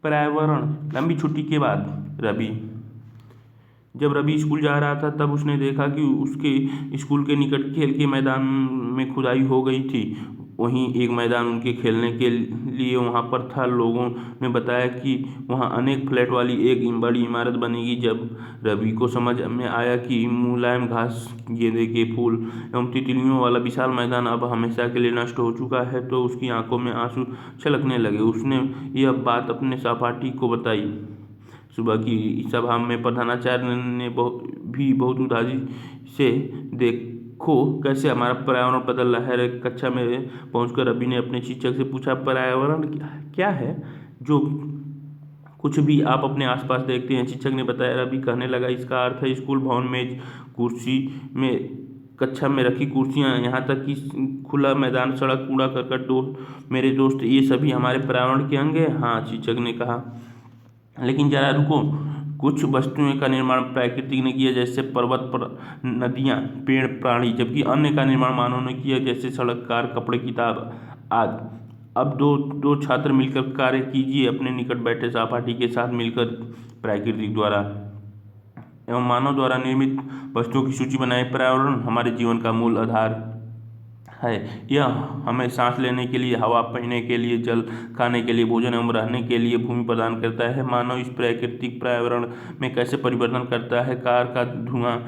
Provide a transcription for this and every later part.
पर्यावरण। लंबी छुट्टी के बाद जब रवि स्कूल जा रहा था तब उसने देखा कि उसके स्कूल के निकट खेल के मैदान में खुदाई हो गई थी। वहीं एक मैदान उनके खेलने के लिए वहां पर था। लोगों ने बताया कि वहां अनेक फ्लैट वाली एक बड़ी इमारत बनेगी। जब रवि को समझ में आया कि मुलायम घास, गेंदे के फूल एवं तितलियों वाला विशाल मैदान अब हमेशा के लिए नष्ट हो चुका है तो उसकी आंखों में आंसू छलकने लगे। उसने यह बात अपने सहपाठी को बताई। सुबह की सभा में प्रधानाचार्य ने बहुत उदासी से देखो कैसे हमारा पर्यावरण बदल रहा है। कक्षा में पहुंचकर रवि ने अपने शिक्षक से पूछा, पर्यावरण क्या है जो कुछ भी आप अपने आसपास देखते हैं? शिक्षक ने बताया। रवि कहने लगा, इसका अर्थ है स्कूल भवन, मेज कुर्सी में, कक्षा में रखी कुर्सियां, यहाँ तक कि खुला मैदान, सड़क, कूड़ा करकट, मेरे दोस्त, ये सभी हमारे पर्यावरण के अंग हैं। हाँ, शिक्षक ने कहा, लेकिन जरा रुको। कुछ वस्तुओं का निर्माण प्रकृति ने किया, जैसे पर्वत पर नदियाँ, पेड़, प्राणी, जबकि अन्य का निर्माण मानव ने किया, जैसे सड़क, कार, कपड़े, किताब आदि। अब दो छात्र मिलकर कार्य कीजिए अपने निकट बैठे सहपाठी के साथ मिलकर प्रकृति द्वारा एवं मानव द्वारा निर्मित वस्तुओं की सूची बनाए। पर्यावरण हमारे जीवन का मूल आधार है। यह हमें सांस लेने के लिए हवा, पीने के लिए जल, खाने के लिए भोजन एवं रहने के लिए भूमि प्रदान करता है। मानव इस प्राकृतिक पर्यावरण में कैसे परिवर्तन करता है? कार का धुआं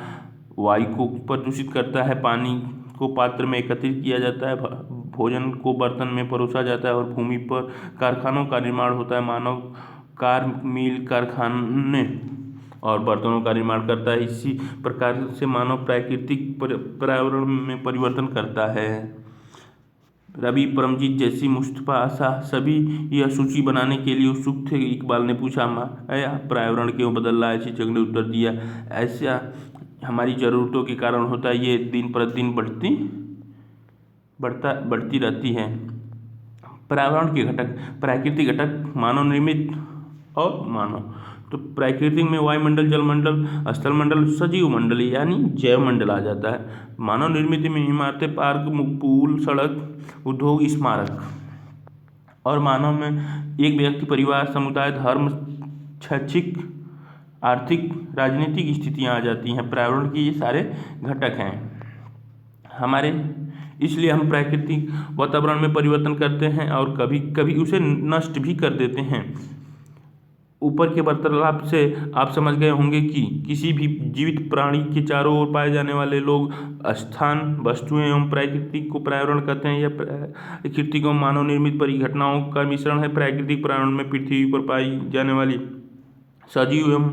वायु को प्रदूषित करता है, पानी को पात्र में एकत्रित किया जाता है, भोजन को बर्तन में परोसा जाता है और भूमि पर कारखानों का निर्माण होता है। मानव कार, मिल, कारखाने और बर्तनों का निर्माण करता है। इसी प्रकार से मानव प्राकृतिक पर्यावरण में परिवर्तन करता है। रवि, परमजीत जैसी, मुस्तफा, आशा सभी यह सूची बनाने के लिए उत्सुक थे। इकबाल ने पूछा, माया पर्यावरण क्यों बदल रहा है? शिक्षक ने उत्तर दिया, ऐसा हमारी जरूरतों के कारण होता है। ये दिन प्रतिदिन बढ़ती रहती है। पर्यावरण के घटक, प्राकृतिक घटक, मानव निर्मित और मानव। तो प्राकृतिक में वायुमंडल, जलमंडल, स्थलमंडल, सजीव मंडल यानी जैव मंडल आ जाता है। मानव निर्मित में इमारतें, पार्क, पुल, सड़क, उद्योग, स्मारक। और मानव में एक व्यक्ति, परिवार, समुदाय, धर्म, शैक्षिक, आर्थिक, राजनीतिक स्थितियाँ आ जाती हैं। पर्यावरण के ये सारे घटक हैं हमारे, इसलिए हम प्राकृतिक वातावरण में परिवर्तन करते हैं और कभी कभी उसे नष्ट भी कर देते हैं। ऊपर के वार्तालाप से आप समझ गए होंगे कि किसी भी जीवित प्राणी के चारों ओर पाए जाने वाले लोग, स्थान, वस्तुएं एवं प्रकृति को पर्यावरण कहते हैं। यह प्रकृति को मानव निर्मित परिघटनाओं का मिश्रण है। प्राकृतिक पर्यावरण में पृथ्वी पर पाई जाने वाली सजीव एवं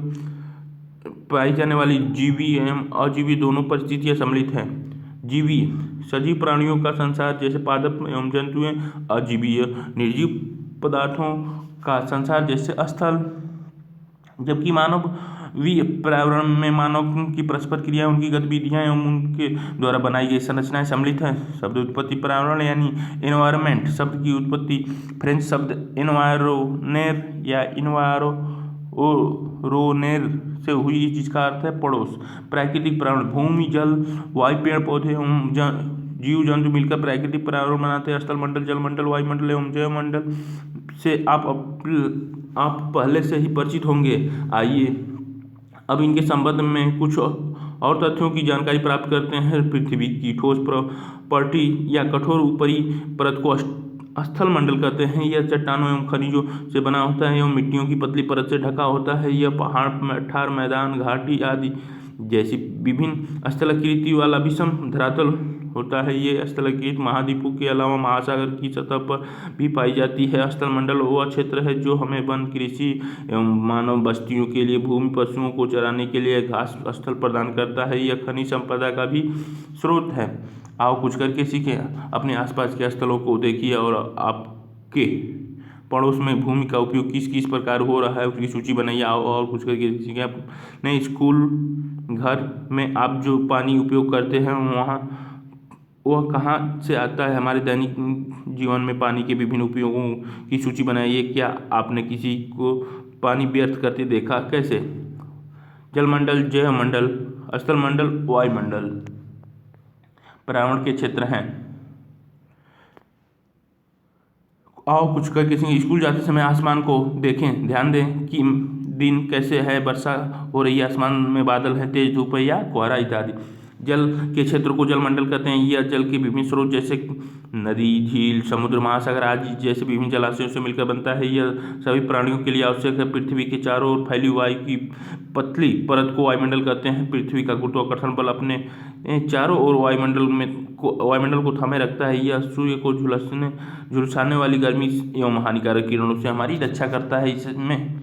पाई जाने वाली जीवी एवं अजीवी दोनों परिस्थितियां सम्मिलित हैं। जीवी, सजीव प्राणियों का संसार जैसे पादप एवं जंतुएं। अजीवीय, निर्जीव पदार्थों का संसार जैसे स्थल। जबकि मानवीय पर्यावरण में मानव की परस्पर क्रिया, उनकी गतिविधियां एवं उनके द्वारा बनाई गई संरचनाएं सम्मिलित हैं। शब्द उत्पत्ति, पर्यावरण यानी एनवायरमेंट शब्द की उत्पत्ति फ्रेंच शब्द एनवायरोनेर या इन्वायरोनेर से हुई, जिसका अर्थ है पड़ोस। प्राकृतिक पर्यावरण, भूमि, जल, वायु, पेड़ पौधे एवं जीव जंतु मिलकर प्राकृतिक पर्यावरण बनाते हैं। स्थलमंडल, जलमंडल, वायुमंडल एवं जैवमंडल से आप पहले से ही परिचित होंगे। आइए अब इनके संबंध में कुछ और तथ्यों की जानकारी प्राप्त करते हैं। पृथ्वी की ठोस प्रॉपर्टी या कठोर ऊपरी परत को स्थल मंडल कहते हैं। यह चट्टानों एवं खनिजों से बना होता है एवं मिट्टियों की पतली परत से ढका होता है। यह पहाड़, ठार मैदान, घाटी आदि जैसी विभिन्न स्थलाकृति वाला विषम धरातल होता है। ये स्थलाकृति महाद्वीपों के अलावा महासागर की सतह पर भी पाई जाती है। स्थलमंडल वह क्षेत्र है जो हमें वन, कृषि एवं मानव बस्तियों के लिए भूमि, पशुओं को चराने के लिए घास स्थल प्रदान करता है। यह खनिज संपदा का भी स्रोत है। आओ कुछ करके सीखें। अपने आसपास के स्थलों को देखिए और आपके पड़ोस में भूमि का उपयोग किस किस प्रकार हो रहा है उसकी सूची बनाइए। आओ और कुछ करके सीखें। अपने स्कूल, घर में आप जो पानी उपयोग करते हैं वह कहाँ से आता है? हमारे दैनिक जीवन में पानी के विभिन्न उपयोगों की सूची बनाइए। क्या आपने किसी को पानी व्यर्थ करते देखा? कैसे? जलमंडल, जैवमंडल, स्थलमंडल, वायुमंडल पर्यावरण के क्षेत्र हैं। आओ कुछ करके स्कूल जाते समय आसमान को देखें, ध्यान दें कि दिन कैसे है, वर्षा हो रही है, आसमान में बादल है, तेज धूप है या कोहरा इत्यादि। जल के क्षेत्र को जलमंडल कहते हैं। यह जल के विभिन्न स्रोत जैसे नदी, झील, समुद्र, महासागर आदि जैसे विभिन्न जलाशयों से मिलकर बनता है। यह सभी प्राणियों के लिए आवश्यक है। पृथ्वी के चारों ओर फैली वायु की पतली परत को वायुमंडल कहते हैं। पृथ्वी का गुरुत्वाकर्षण बल अपने चारों ओर वायुमंडल को थामे रखता है। यह सूर्य को झुलसाने वाली गर्मी एवं हानिकारक किरणों से हमारी रक्षा करता है। इसमें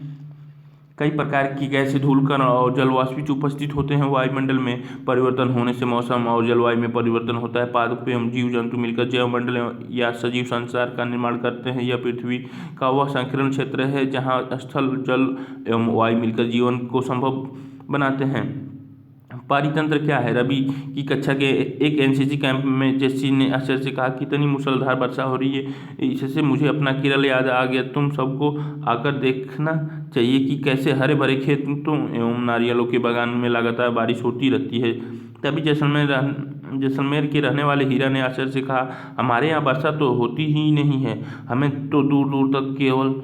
कई प्रकार की गैसें, धूलकण और जलवाष्प उपस्थित होते हैं। वायुमंडल में परिवर्तन होने से मौसम और जलवायु में परिवर्तन होता है। पादप एवं जीव जंतु मिलकर जैवमंडल या सजीव संसार का निर्माण करते हैं। यह पृथ्वी का वह संकीर्ण क्षेत्र है जहाँ स्थल, जल एवं वायु मिलकर जीवन को संभव बनाते हैं। पारितंत्र क्या है? रवि की कक्षा के एक एनसीसी कैंप में जेसी ने आश्चर्य से कहा, कितनी मूसलाधार वर्षा हो रही है, इससे मुझे अपना केरल याद आ गया। तुम सबको आकर देखना चाहिए कि कैसे हरे भरे खेतों एवं नारियलों के बागान में लगातार बारिश होती रहती है। तभी जैसलमेर के रहने वाले हीरा ने आश्चर्य से कहा, हमारे यहाँ वर्षा तो होती ही नहीं है, हमें तो दूर दूर तक केवल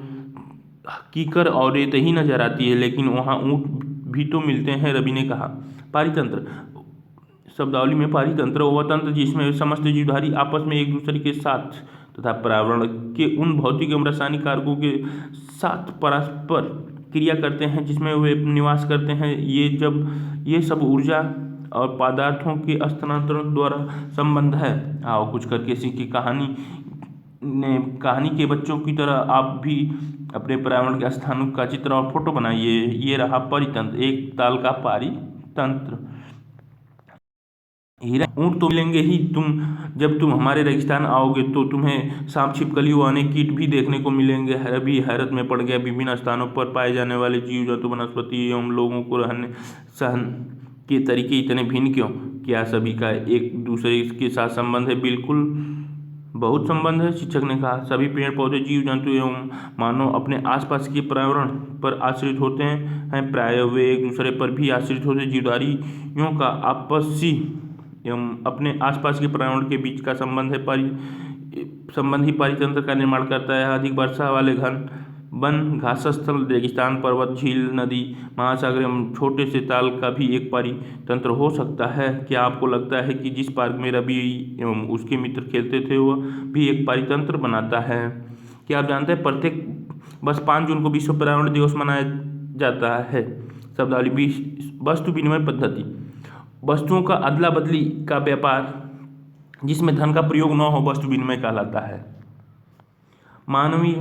कीकर और रेत ही नजर आती है, लेकिन वहाँ ऊँट भी तो मिलते हैं। रवि ने कहा। पारितंत्र शब्दावली में पारितंत्र वह तंत्र जिसमें समस्त जीवधारी आपस में एक दूसरे के साथ तथा पर्यावरण के उन भौतिक एवं रासायनिक कारकों के साथ परस्पर क्रिया करते हैं जिसमें वे निवास करते हैं। ये सब ऊर्जा और पदार्थों के हस्तांतरण द्वारा संबंध है। आओ कुछ करके सीखी। कहानी के बच्चों की तरह आप भी अपने पर्यावरण के स्थानों का चित्र और फोटो बनाइए। ये रहा परितंत्र, एक ताल का पारितंत्र। हीरा, ऊँट तो मिलेंगे ही, जब तुम हमारे रेगिस्तान आओगे तो तुम्हें सांप, छिपकली व अनेक कीट भी देखने को मिलेंगे। रवि हैरत में पड़ गया। विभिन्न स्थानों पर पाए जाने वाले जीव जंतु, वनस्पति एवं लोगों को रहने सहन के तरीके इतने भिन्न क्यों? क्या सभी का एक दूसरे के साथ संबंध है? बिल्कुल, बहुत संबंध है। शिक्षक ने कहा, सभी पेड़ पौधे, जीव जंतु एवं मानव अपने आसपास के पर्यावरण पर आश्रित होते हैं। प्रायः वे एक दूसरे पर भी आश्रित होते हैं। जीवधारियों का आपसी एवं अपने आसपास के पर्यावरण के बीच का संबंध ही पारितंत्र का निर्माण करता है। अधिक वर्षा वाले घन वन, घासस्थल, रेगिस्तान, पर्वत, झील, नदी, महासागर एवं छोटे से ताल का भी एक पारितंत्र हो सकता है। क्या आपको लगता है कि जिस पार्क में रवि एवं उसके मित्र खेलते थे वह भी एक पारितंत्र बनाता है? क्या आप जानते हैं प्रत्येक वर्ष 5 जून को विश्व पर्यावरण दिवस मनाया जाता है? शब्दावली वस्तु विनिमय पद्धति, वस्तुओं का अदला बदली का व्यापार जिसमें धन का प्रयोग न हो वस्तु विनिमय कहलाता है। मानवीय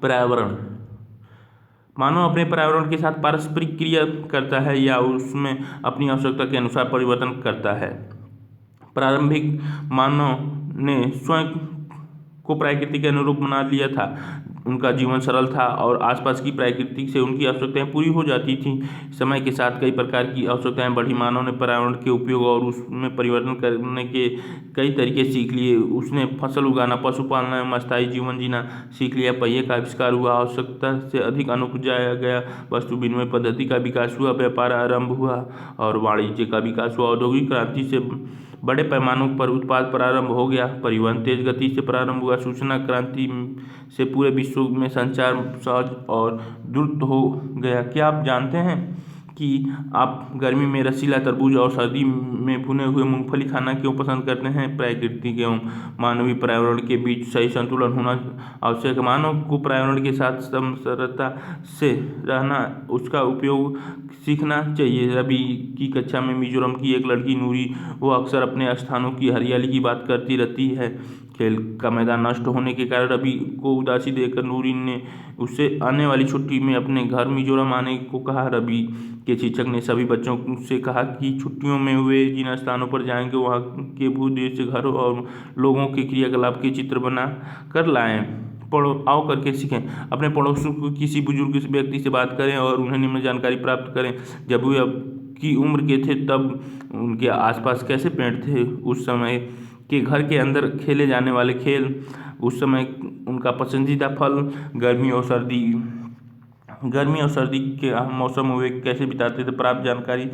पर्यावरण, मानव अपने पर्यावरण के साथ पारस्परिक क्रिया करता है या उसमें अपनी आवश्यकता के अनुसार परिवर्तन करता है। प्रारंभिक मानव ने स्वयं को प्रकृति के अनुरूप बना लिया था। उनका जीवन सरल था और आसपास की प्रकृति से उनकी आवश्यकताएं पूरी हो जाती थीं। समय के साथ कई प्रकार की आवश्यकताएं बढ़ी। मानव ने पर्यावरण के उपयोग और उसमें परिवर्तन करने के कई तरीके सीख लिए। उसने फसल उगाना, पशुपालन एवं अस्थायी जीवन जीना सीख लिया। पहिए का आविष्कार हुआ, आवश्यकता से अधिक अन्न उपजाया गया, वस्तु विनिमय पद्धति का विकास हुआ, व्यापार आरंभ हुआ और वाणिज्य का विकास हुआ। औद्योगिक क्रांति से बड़े पैमानों पर उत्पाद प्रारंभ हो गया। परिवहन तेज गति से प्रारंभ हुआ। सूचना क्रांति से पूरे विश्व में संचार सहज और द्रुत हो गया। क्या आप जानते हैं कि आप गर्मी में रसीला तरबूज और सर्दी में भुने हुए मूंगफली खाना क्यों पसंद करते हैं? प्राकृतिक एवं मानवीय पर्यावरण के बीच सही संतुलन होना आवश्यक है। मानव को पर्यावरण के साथ समरसता से रहना, उसका उपयोग सीखना चाहिए। रवि की कक्षा में मिजोरम की एक लड़की नूरी, वो अक्सर अपने स्थानों की हरियाली की बात करती रहती है। खेल का मैदान नष्ट होने के कारण रवि को उदासी देखकर नूरी ने उससे आने वाली छुट्टी में अपने घर मिजोरम आने को कहा। रवि के शिक्षक ने सभी बच्चों से कहा कि छुट्टियों में वे जिन स्थानों पर जाएंगे वहाँ के भूदृश्य, घर और लोगों के क्रियाकलाप के चित्र बना कर लाएं। आओ करके सीखें। अपने पड़ोसियों को किसी बुजुर्ग व्यक्ति से बात करें और उन्हें निम्न जानकारी प्राप्त करें। जब वे की उम्र के थे तब उनके आसपास कैसे पेड़ थे, उस समय के घर के अंदर खेले जाने वाले खेल, उस समय उनका पसंदीदा फल, गर्मी और सर्दी के मौसम में वे कैसे बिताते थे। प्राप्त जानकारी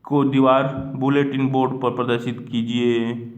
को दीवार बुलेटिन बोर्ड पर प्रदर्शित कीजिए।